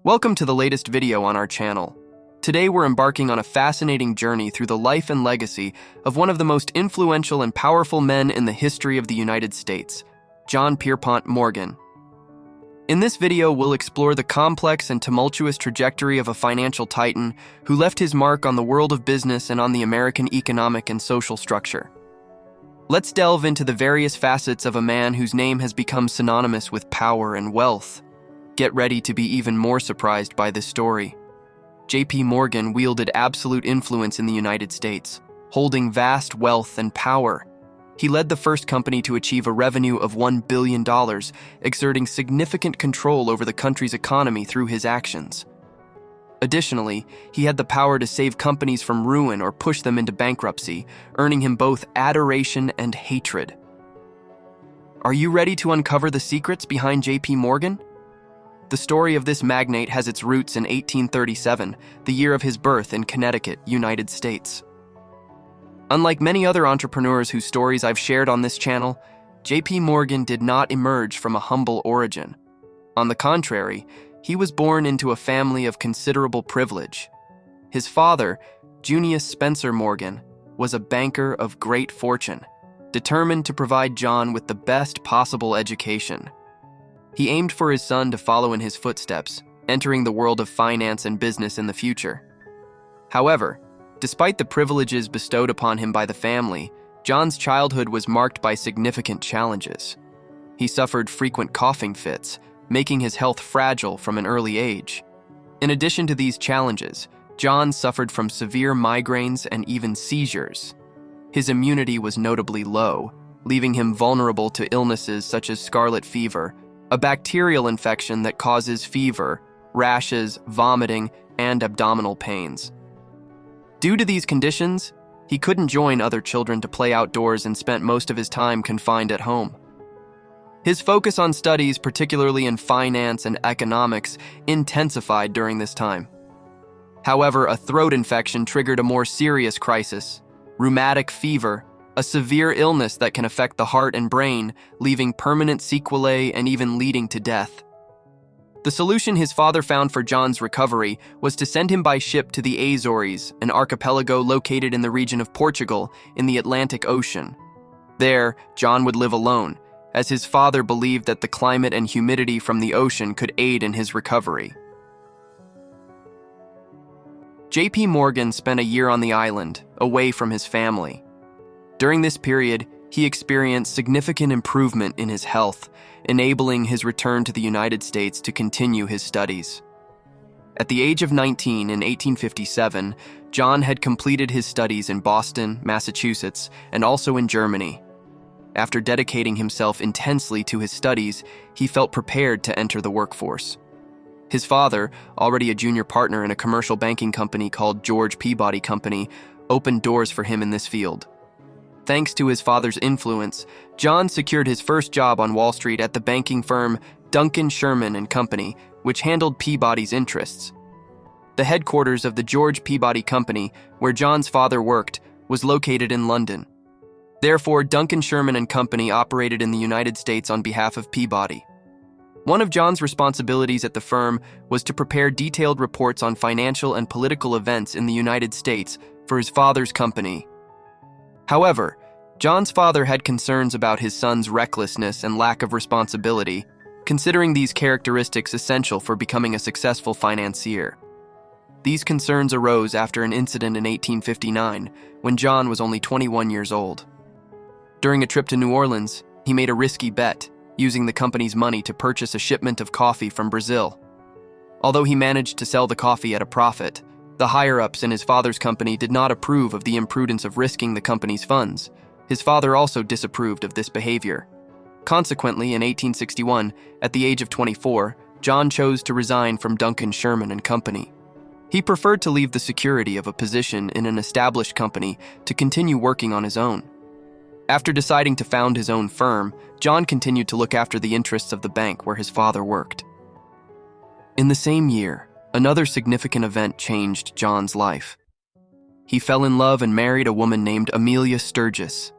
Welcome to the latest video on our channel. Today we're embarking on a fascinating journey through the life and legacy of one of the most influential and powerful men in the history of the United States, John Pierpont Morgan. In this video, we'll explore the complex and tumultuous trajectory of a financial titan who left his mark on the world of business and on the American economic and social structure. Let's delve into the various facets of a man whose name has become synonymous with power and wealth. Get ready to be even more surprised by this story. J.P. Morgan wielded absolute influence in the United States, holding vast wealth and power. He led the first company to achieve a revenue of $1 billion, exerting significant control over the country's economy through his actions. Additionally, he had the power to save companies from ruin or push them into bankruptcy, earning him both adoration and hatred. Are you ready to uncover the secrets behind J.P. Morgan? The story of this magnate has its roots in 1837, the year of his birth in Connecticut, United States. Unlike many other entrepreneurs whose stories I've shared on this channel, J.P. Morgan did not emerge from a humble origin. On the contrary, he was born into a family of considerable privilege. His father, Junius Spencer Morgan, was a banker of great fortune, determined to provide John with the best possible education. He aimed for his son to follow in his footsteps, entering the world of finance and business in the future. However, despite the privileges bestowed upon him by the family, John's childhood was marked by significant challenges. He suffered frequent coughing fits, making his health fragile from an early age. In addition to these challenges, John suffered from severe migraines and even seizures. His immunity was notably low, leaving him vulnerable to illnesses such as scarlet fever, a bacterial infection that causes fever, rashes, vomiting, and abdominal pains. Due to these conditions, he couldn't join other children to play outdoors and spent most of his time confined at home. His focus on studies, particularly in finance and economics, intensified during this time. However, a throat infection triggered a more serious crisis: rheumatic fever, a severe illness that can affect the heart and brain, leaving permanent sequelae and even leading to death. The solution his father found for John's recovery was to send him by ship to the Azores, an archipelago located in the region of Portugal in the Atlantic Ocean. There, John would live alone, as his father believed that the climate and humidity from the ocean could aid in his recovery. J.P. Morgan spent a year on the island, away from his family. During this period, he experienced significant improvement in his health, enabling his return to the United States to continue his studies. At the age of 19 in 1857, John had completed his studies in Boston, Massachusetts, and also in Germany. After dedicating himself intensely to his studies, he felt prepared to enter the workforce. His father, already a junior partner in a commercial banking company called George Peabody Company, opened doors for him in this field. Thanks to his father's influence, John secured his first job on Wall Street at the banking firm Duncan Sherman & Company, which handled Peabody's interests. The headquarters of the George Peabody Company, where John's father worked, was located in London. Therefore, Duncan Sherman & Company operated in the United States on behalf of Peabody. One of John's responsibilities at the firm was to prepare detailed reports on financial and political events in the United States for his father's company. However, John's father had concerns about his son's recklessness and lack of responsibility, considering these characteristics essential for becoming a successful financier. These concerns arose after an incident in 1859, when John was only 21 years old. During a trip to New Orleans, he made a risky bet, using the company's money to purchase a shipment of coffee from Brazil. Although he managed to sell the coffee at a profit, the higher-ups in his father's company did not approve of the imprudence of risking the company's funds. His father also disapproved of this behavior. Consequently, in 1861, at the age of 24, John chose to resign from Duncan Sherman & Company. He preferred to leave the security of a position in an established company to continue working on his own. After deciding to found his own firm, John continued to look after the interests of the bank where his father worked. In the same year, another significant event changed John's life. He fell in love and married a woman named Amelia Sturgis.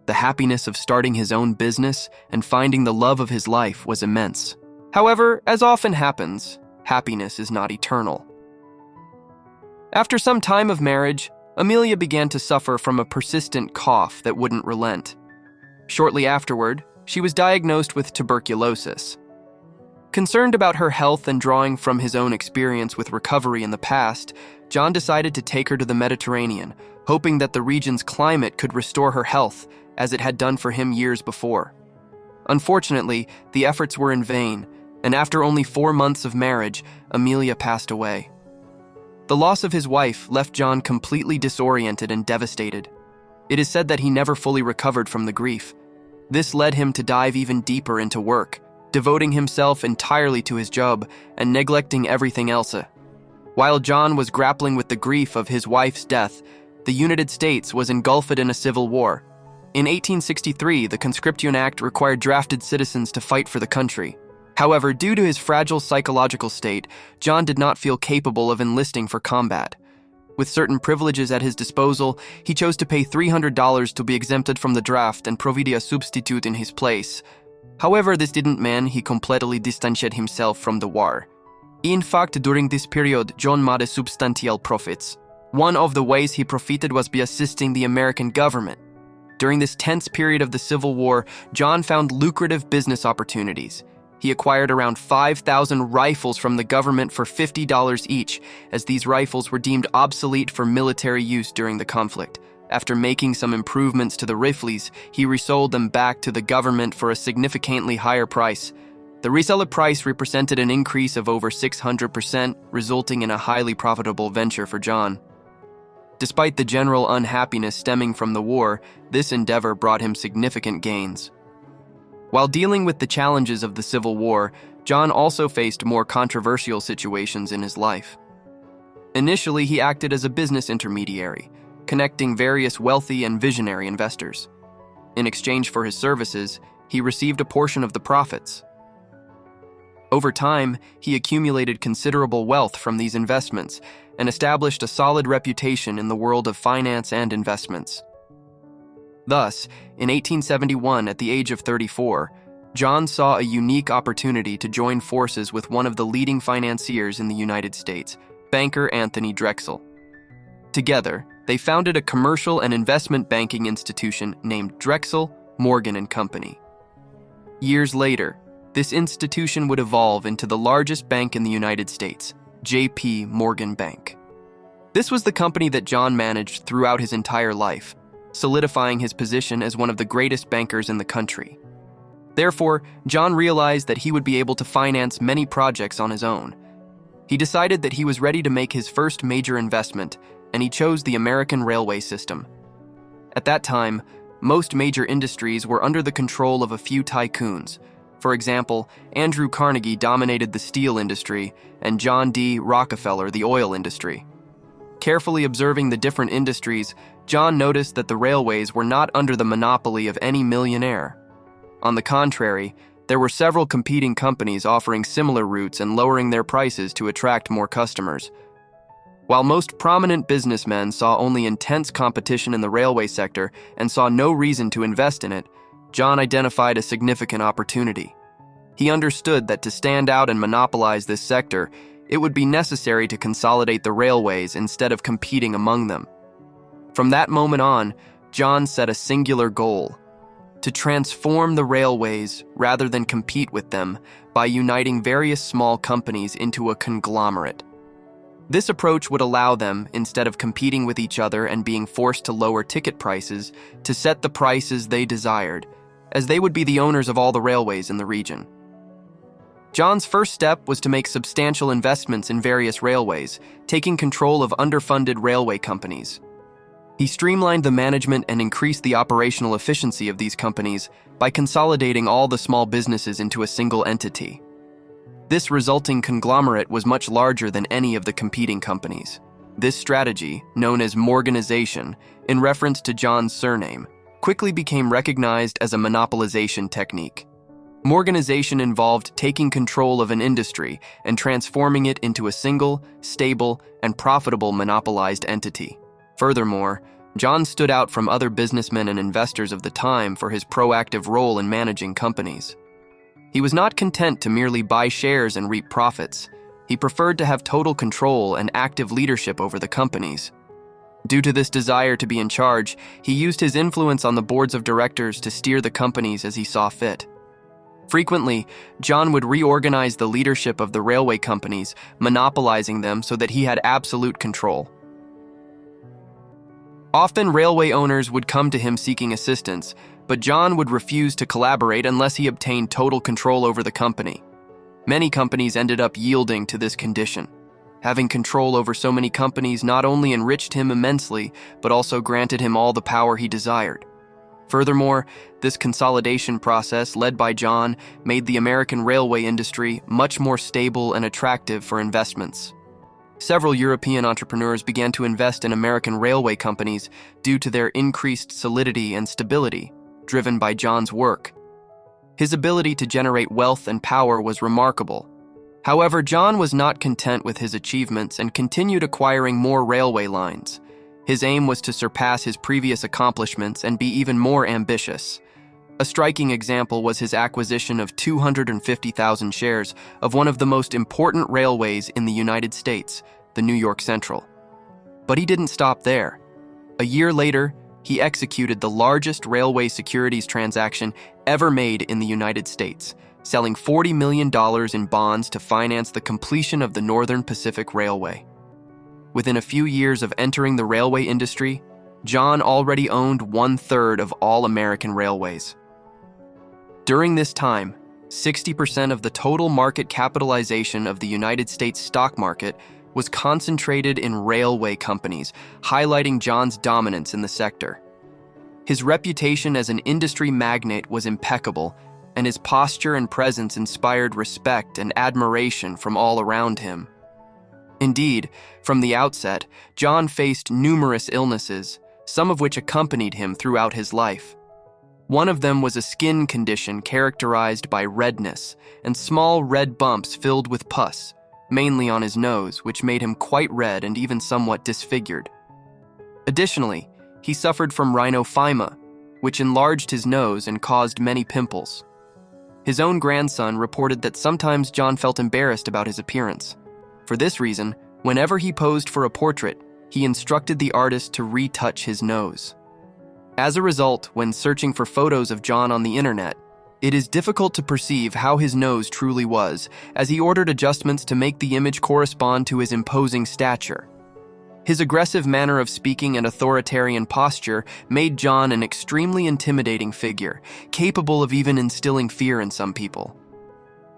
The happiness of starting his own business and finding the love of his life was immense. However, as often happens, happiness is not eternal. After some time of marriage, Amelia began to suffer from a persistent cough that wouldn't relent. Shortly afterward, she was diagnosed with tuberculosis. Concerned about her health and drawing from his own experience with recovery in the past, John decided to take her to the Mediterranean, hoping that the region's climate could restore her health, as it had done for him years before. Unfortunately, the efforts were in vain, and after only 4 months of marriage, Amelia passed away. The loss of his wife left John completely disoriented and devastated. It is said that he never fully recovered from the grief. This led him to dive even deeper into work, devoting himself entirely to his job and neglecting everything else. While John was grappling with the grief of his wife's death, the United States was engulfed in a civil war. In 1863, the Conscription Act required drafted citizens to fight for the country. However, due to his fragile psychological state, John did not feel capable of enlisting for combat. With certain privileges at his disposal, he chose to pay $300 to be exempted from the draft and provide a substitute in his place. However, this didn't mean he completely distanced himself from the war. In fact, during this period, John made substantial profits. One of the ways he profited was by assisting the American government. During this tense period of the Civil War, John found lucrative business opportunities. He acquired around 5,000 rifles from the government for $50 each, as these rifles were deemed obsolete for military use during the conflict. After making some improvements to the rifles, he resold them back to the government for a significantly higher price. The reseller price represented an increase of over 600%, resulting in a highly profitable venture for John. Despite the general unhappiness stemming from the war, this endeavor brought him significant gains. While dealing with the challenges of the Civil War, John also faced more controversial situations in his life. Initially, he acted as a business intermediary, connecting various wealthy and visionary investors. In exchange for his services, he received a portion of the profits. Over time, he accumulated considerable wealth from these investments and established a solid reputation in the world of finance and investments. Thus, in 1871, at the age of 34, John saw a unique opportunity to join forces with one of the leading financiers in the United States, banker Anthony Drexel. Together, they founded a commercial and investment banking institution named Drexel, Morgan & Company. Years later, this institution would evolve into the largest bank in the United States, J.P. Morgan Bank. This was the company that John managed throughout his entire life, solidifying his position as one of the greatest bankers in the country. Therefore, John realized that he would be able to finance many projects on his own. He decided that he was ready to make his first major investment, and he chose the American railway system. At that time, most major industries were under the control of a few tycoons. For example, Andrew Carnegie dominated the steel industry, and John D. Rockefeller the oil industry. Carefully observing the different industries, John noticed that the railways were not under the monopoly of any millionaire. On the contrary, there were several competing companies offering similar routes and lowering their prices to attract more customers. While most prominent businessmen saw only intense competition in the railway sector and saw no reason to invest in it, John identified a significant opportunity. He understood that to stand out and monopolize this sector, it would be necessary to consolidate the railways instead of competing among them. From that moment on, John set a singular goal: to transform the railways rather than compete with them by uniting various small companies into a conglomerate. This approach would allow them, instead of competing with each other and being forced to lower ticket prices, to set the prices they desired, as they would be the owners of all the railways in the region. John's first step was to make substantial investments in various railways, taking control of underfunded railway companies. He streamlined the management and increased the operational efficiency of these companies by consolidating all the small businesses into a single entity. This resulting conglomerate was much larger than any of the competing companies. This strategy, known as Morganization, in reference to John's surname, quickly became recognized as a monopolization technique. Morganization involved taking control of an industry and transforming it into a single, stable, and profitable monopolized entity. Furthermore, John stood out from other businessmen and investors of the time for his proactive role in managing companies. He was not content to merely buy shares and reap profits. He preferred to have total control and active leadership over the companies. Due to this desire to be in charge, he used his influence on the boards of directors to steer the companies as he saw fit. Frequently, John would reorganize the leadership of the railway companies, monopolizing them so that he had absolute control. Often, railway owners would come to him seeking assistance, but John would refuse to collaborate unless he obtained total control over the company. Many companies ended up yielding to this condition. Having control over so many companies not only enriched him immensely, but also granted him all the power he desired. Furthermore, this consolidation process led by John made the American railway industry much more stable and attractive for investments. Several European entrepreneurs began to invest in American railway companies due to their increased solidity and stability, driven by John's work. His ability to generate wealth and power was remarkable. However, John was not content with his achievements and continued acquiring more railway lines. His aim was to surpass his previous accomplishments and be even more ambitious. A striking example was his acquisition of 250,000 shares of one of the most important railways in the United States, the New York Central. But he didn't stop there. A year later, he executed the largest railway securities transaction ever made in the United States, selling $40 million in bonds to finance the completion of the Northern Pacific Railway. Within a few years of entering the railway industry, John already owned 1/3 of all American railways. During this time, 60% of the total market capitalization of the United States stock market was concentrated in railway companies, highlighting John's dominance in the sector. His reputation as an industry magnate was impeccable, and his posture and presence inspired respect and admiration from all around him. Indeed, from the outset, John faced numerous illnesses, some of which accompanied him throughout his life. One of them was a skin condition characterized by redness and small red bumps filled with pus, mainly on his nose, which made him quite red and even somewhat disfigured. Additionally, he suffered from rhinophyma, which enlarged his nose and caused many pimples. His own grandson reported that sometimes John felt embarrassed about his appearance. For this reason, whenever he posed for a portrait, he instructed the artist to retouch his nose. As a result, when searching for photos of John on the internet, it is difficult to perceive how his nose truly was, as he ordered adjustments to make the image correspond to his imposing stature. His aggressive manner of speaking and authoritarian posture made John an extremely intimidating figure, capable of even instilling fear in some people.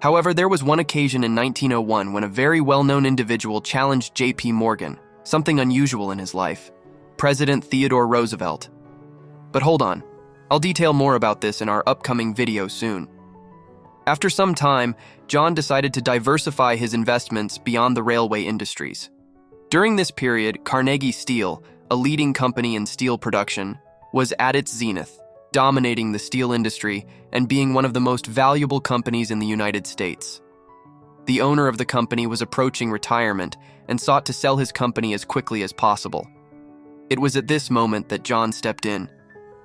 However, there was one occasion in 1901 when a very well-known individual challenged J.P. Morgan, something unusual in his life, President Theodore Roosevelt. But hold on, I'll detail more about this in our upcoming video soon. After some time, John decided to diversify his investments beyond the railway industries. During this period, Carnegie Steel, a leading company in steel production, was at its zenith, dominating the steel industry and being one of the most valuable companies in the United States. The owner of the company was approaching retirement and sought to sell his company as quickly as possible. It was at this moment that John stepped in.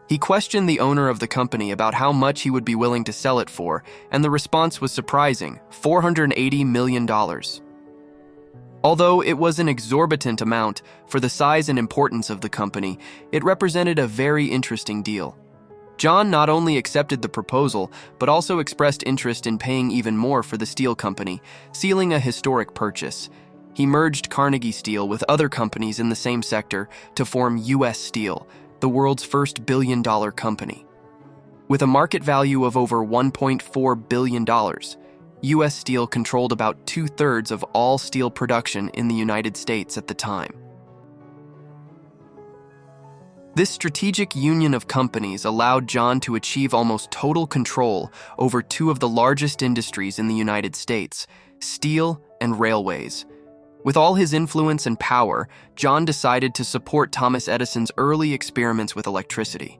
He questioned the owner of the company about how much he would be willing to sell it for, and the response was surprising: $480 million. Although it was an exorbitant amount for the size and importance of the company, it represented a very interesting deal. John not only accepted the proposal, but also expressed interest in paying even more for the steel company, sealing a historic purchase. He merged Carnegie Steel with other companies in the same sector to form U.S. Steel, the world's first billion-dollar company. With a market value of over $1.4 billion, U.S. Steel controlled about 2/3 of all steel production in the United States at the time. This strategic union of companies allowed John to achieve almost total control over two of the largest industries in the United States, steel and railways. With all his influence and power, John decided to support Thomas Edison's early experiments with electricity.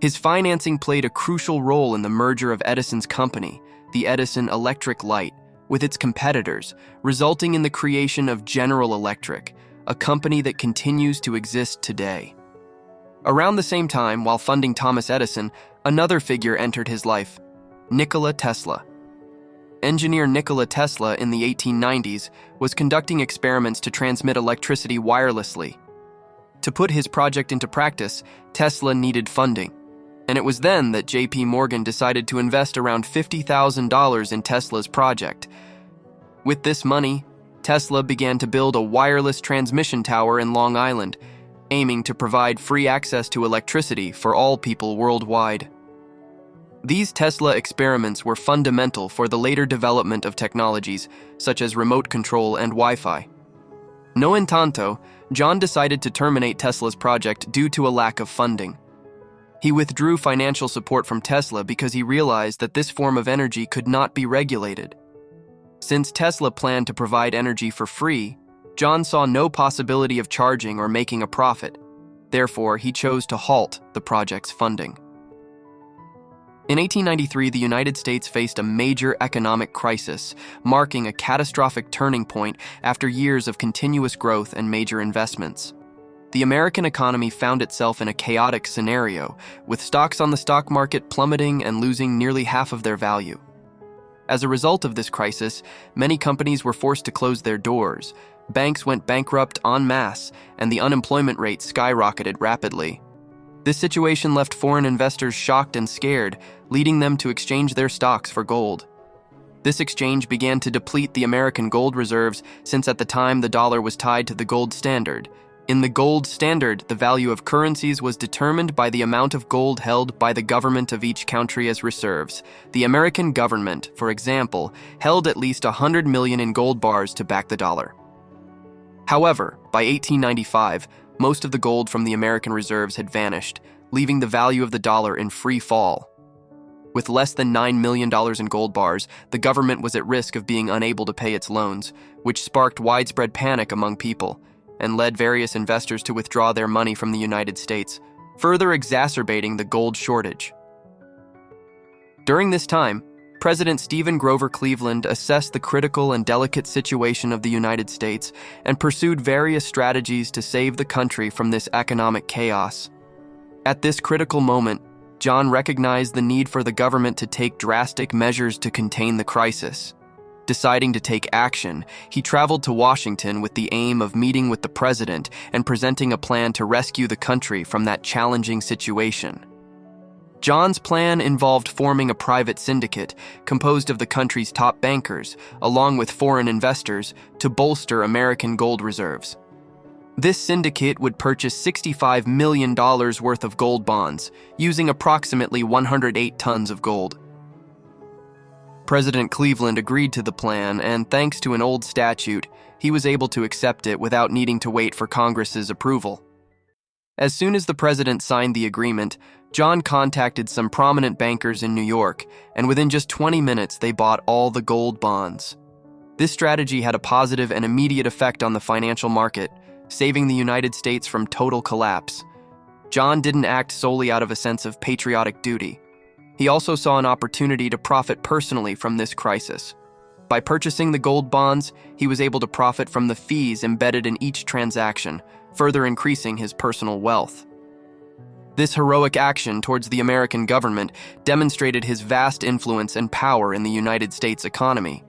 His financing played a crucial role in the merger of Edison's company, the Edison Electric Light, with its competitors, resulting in the creation of General Electric, a company that continues to exist today. Around the same time, while funding Thomas Edison, another figure entered his life: Nikola Tesla. engineer Nikola Tesla in the 1890s was conducting experiments to transmit electricity wirelessly. To put his project into practice, Tesla needed funding, and it was then that J.P. Morgan decided to invest around $50,000 in Tesla's project. With this money, Tesla began to build a wireless transmission tower in Long Island, aiming to provide free access to electricity for all people worldwide. These Tesla experiments were fundamental for the later development of technologies such as remote control and Wi-Fi. No entanto, John decided to terminate Tesla's project due to a lack of funding. He withdrew financial support from Tesla because he realized that this form of energy could not be regulated. Since Tesla planned to provide energy for free, John saw no possibility of charging or making a profit. Therefore, he chose to halt the project's funding. In 1893, the United States faced a major economic crisis, marking a catastrophic turning point after years of continuous growth and major investments. The American economy found itself in a chaotic scenario, with stocks on the stock market plummeting and losing nearly half of their value. As a result of this crisis, many companies were forced to close their doors, banks went bankrupt en masse, and the unemployment rate skyrocketed rapidly. This situation left foreign investors shocked and scared, leading them to exchange their stocks for gold. This exchange began to deplete the American gold reserves, since at the time the dollar was tied to the gold standard. In the gold standard, the value of currencies was determined by the amount of gold held by the government of each country as reserves. The American government, for example, held at least 100 million in gold bars to back the dollar. However, by 1895, most of the gold from the American reserves had vanished, leaving the value of the dollar in free fall. With less than $9 million in gold bars, the government was at risk of being unable to pay its loans, which sparked widespread panic among people and led various investors to withdraw their money from the United States, further exacerbating the gold shortage. During this time, President Stephen Grover Cleveland assessed the critical and delicate situation of the United States and pursued various strategies to save the country from this economic chaos. At this critical moment, John recognized the need for the government to take drastic measures to contain the crisis. Deciding to take action, he traveled to Washington with the aim of meeting with the president and presenting a plan to rescue the country from that challenging situation. John's plan involved forming a private syndicate composed of the country's top bankers, along with foreign investors, to bolster American gold reserves. This syndicate would purchase $65 million worth of gold bonds, using approximately 108 tons of gold. President Cleveland agreed to the plan, and thanks to an old statute, he was able to accept it without needing to wait for Congress's approval. As soon as the president signed the agreement, John contacted some prominent bankers in New York, and within just 20 minutes they bought all the gold bonds. This strategy had a positive and immediate effect on the financial market, saving the United States from total collapse. John didn't act solely out of a sense of patriotic duty. He also saw an opportunity to profit personally from this crisis. By purchasing the gold bonds, he was able to profit from the fees embedded in each transaction, further increasing his personal wealth. This heroic action towards the American government demonstrated his vast influence and power in the United States economy.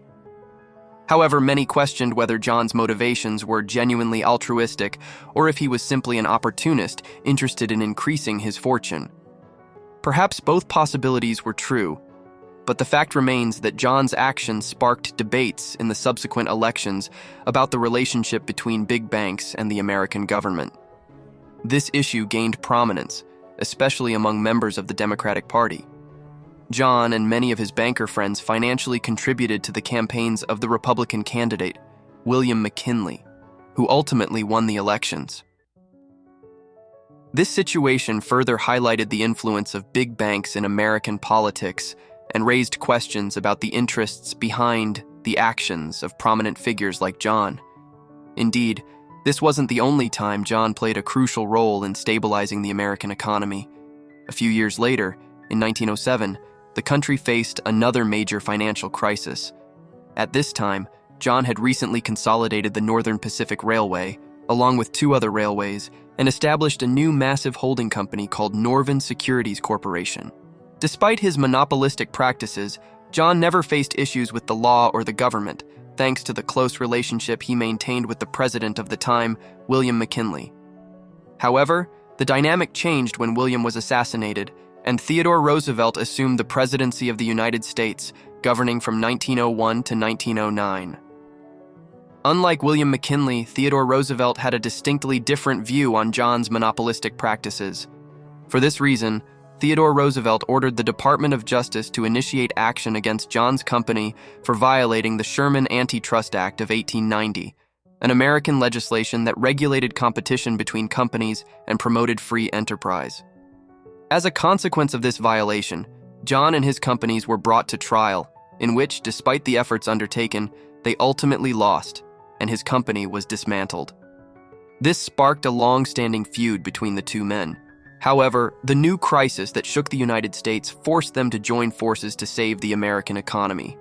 However, many questioned whether John's motivations were genuinely altruistic or if he was simply an opportunist interested in increasing his fortune. Perhaps both possibilities were true, but the fact remains that John's actions sparked debates in the subsequent elections about the relationship between big banks and the American government. This issue gained prominence, especially among members of the Democratic Party. John and many of his banker friends financially contributed to the campaigns of the Republican candidate, William McKinley, who ultimately won the elections. This situation further highlighted the influence of big banks in American politics and raised questions about the interests behind the actions of prominent figures like John. Indeed, this wasn't the only time John played a crucial role in stabilizing the American economy. A few years later, in 1907, the country faced another major financial crisis. At this time, John had recently consolidated the Northern Pacific Railway, along with two other railways, and established a new massive holding company called Northern Securities Corporation. Despite his monopolistic practices, John never faced issues with the law or the government, thanks to the close relationship he maintained with the president of the time, William McKinley. However, the dynamic changed when William was assassinated, and Theodore Roosevelt assumed the presidency of the United States, governing from 1901 to 1909. Unlike William McKinley, Theodore Roosevelt had a distinctly different view on John's monopolistic practices. For this reason, Theodore Roosevelt ordered the Department of Justice to initiate action against John's company for violating the Sherman Antitrust Act of 1890, an American legislation that regulated competition between companies and promoted free enterprise. As a consequence of this violation, John and his companies were brought to trial, in which, despite the efforts undertaken, they ultimately lost, and his company was dismantled. This sparked a long-standing feud between the two men. However, the new crisis that shook the United States forced them to join forces to save the American economy.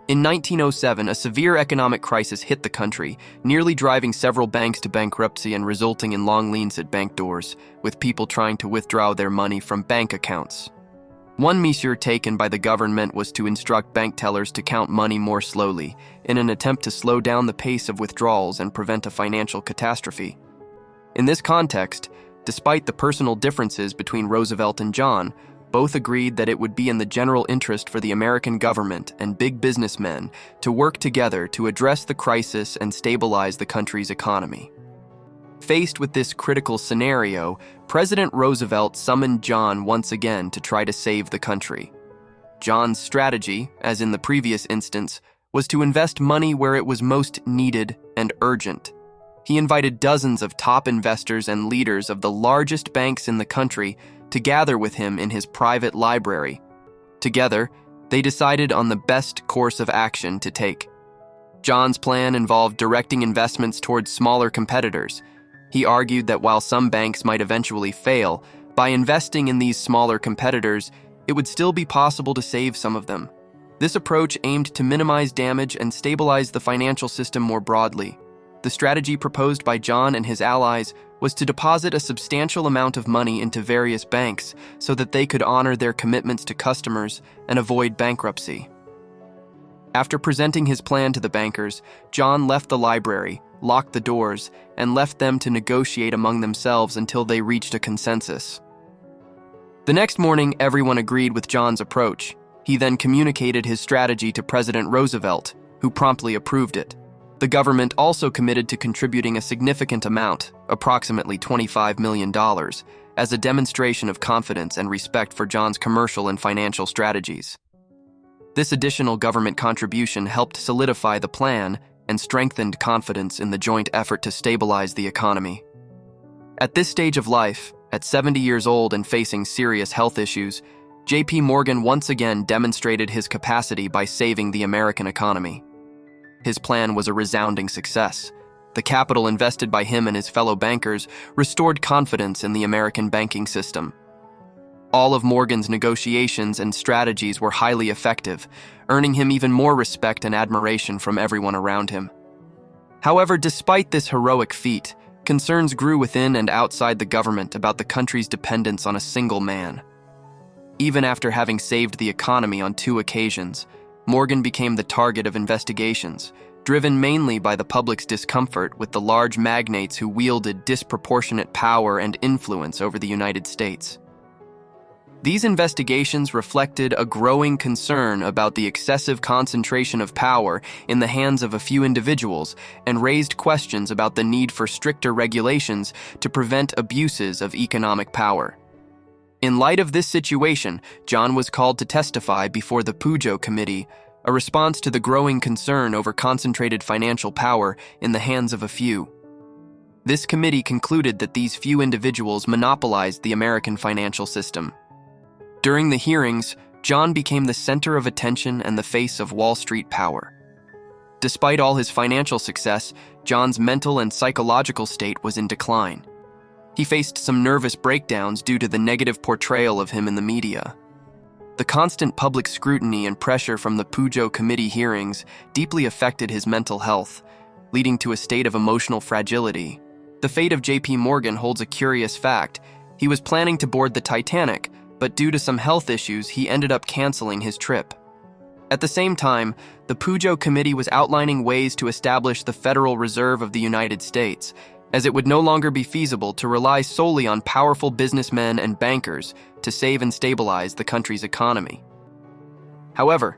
In 1907, a severe economic crisis hit the country, nearly driving several banks to bankruptcy and resulting in long lines at bank doors, with people trying to withdraw their money from bank accounts. One measure taken by the government was to instruct bank tellers to count money more slowly, in an attempt to slow down the pace of withdrawals and prevent a financial catastrophe. In this context, despite the personal differences between Roosevelt and John, both agreed that it would be in the general interest for the American government and big businessmen to work together to address the crisis and stabilize the country's economy. Faced with this critical scenario, President Roosevelt summoned John once again to try to save the country. John's strategy, as in the previous instance, was to invest money where it was most needed and urgent. He invited dozens of top investors and leaders of the largest banks in the country to gather with him in his private library. Together, they decided on the best course of action to take. John's plan involved directing investments towards smaller competitors. He argued that while some banks might eventually fail, by investing in these smaller competitors, it would still be possible to save some of them. This approach aimed to minimize damage and stabilize the financial system more broadly. The strategy proposed by John and his allies was to deposit a substantial amount of money into various banks so that they could honor their commitments to customers and avoid bankruptcy. After presenting his plan to the bankers, John left the library, locked the doors, and left them to negotiate among themselves until they reached a consensus. The next morning, everyone agreed with John's approach. He then communicated his strategy to President Roosevelt, who promptly approved it. The government also committed to contributing a significant amount, approximately $25 million, as a demonstration of confidence and respect for John's commercial and financial strategies. This additional government contribution helped solidify the plan and strengthened confidence in the joint effort to stabilize the economy. At this stage of life, at 70 years old and facing serious health issues, J.P. Morgan once again demonstrated his capacity by saving the American economy. His plan was a resounding success. The capital invested by him and his fellow bankers restored confidence in the American banking system. All of Morgan's negotiations and strategies were highly effective, earning him even more respect and admiration from everyone around him. However, despite this heroic feat, concerns grew within and outside the government about the country's dependence on a single man. Even after having saved the economy on 2 occasions, Morgan became the target of investigations, driven mainly by the public's discomfort with the large magnates who wielded disproportionate power and influence over the United States. These investigations reflected a growing concern about the excessive concentration of power in the hands of a few individuals and raised questions about the need for stricter regulations to prevent abuses of economic power. In light of this situation, John was called to testify before the Pujo Committee, a response to the growing concern over concentrated financial power in the hands of a few. This committee concluded that these few individuals monopolized the American financial system. During the hearings, John became the center of attention and the face of Wall Street power. Despite all his financial success, John's mental and psychological state was in decline. He faced some nervous breakdowns due to the negative portrayal of him in the media. The constant public scrutiny and pressure from the Pujo Committee hearings deeply affected his mental health, leading to a state of emotional fragility. The fate of J.P. Morgan holds a curious fact. He was planning to board the Titanic, but due to some health issues, he ended up canceling his trip. At the same time, the Pujo Committee was outlining ways to establish the Federal Reserve of the United States, as it would no longer be feasible to rely solely on powerful businessmen and bankers to save and stabilize the country's economy. However,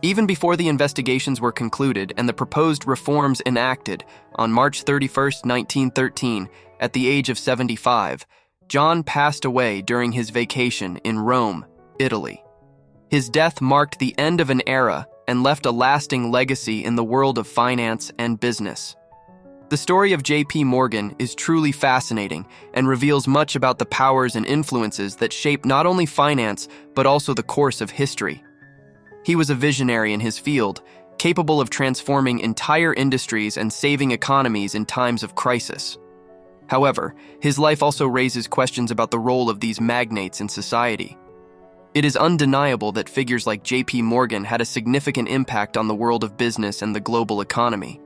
even before the investigations were concluded and the proposed reforms enacted, on March 31, 1913, at the age of 75, John passed away during his vacation in Rome, Italy. His death marked the end of an era and left a lasting legacy in the world of finance and business. The story of J.P. Morgan is truly fascinating and reveals much about the powers and influences that shape not only finance but also the course of history. He was a visionary in his field, capable of transforming entire industries and saving economies in times of crisis. However, his life also raises questions about the role of these magnates in society. It is undeniable that figures like J.P. Morgan had a significant impact on the world of business and the global economy.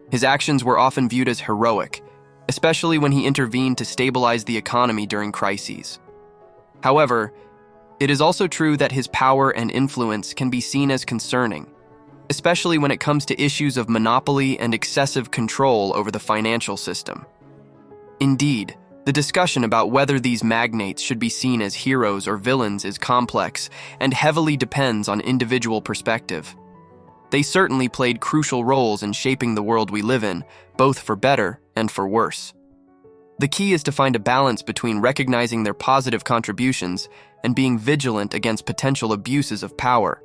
His actions were often viewed as heroic, especially when he intervened to stabilize the economy during crises. However, it is also true that his power and influence can be seen as concerning, especially when it comes to issues of monopoly and excessive control over the financial system. Indeed, the discussion about whether these magnates should be seen as heroes or villains is complex and heavily depends on individual perspective. They certainly played crucial roles in shaping the world we live in, both for better and for worse. The key is to find a balance between recognizing their positive contributions and being vigilant against potential abuses of power.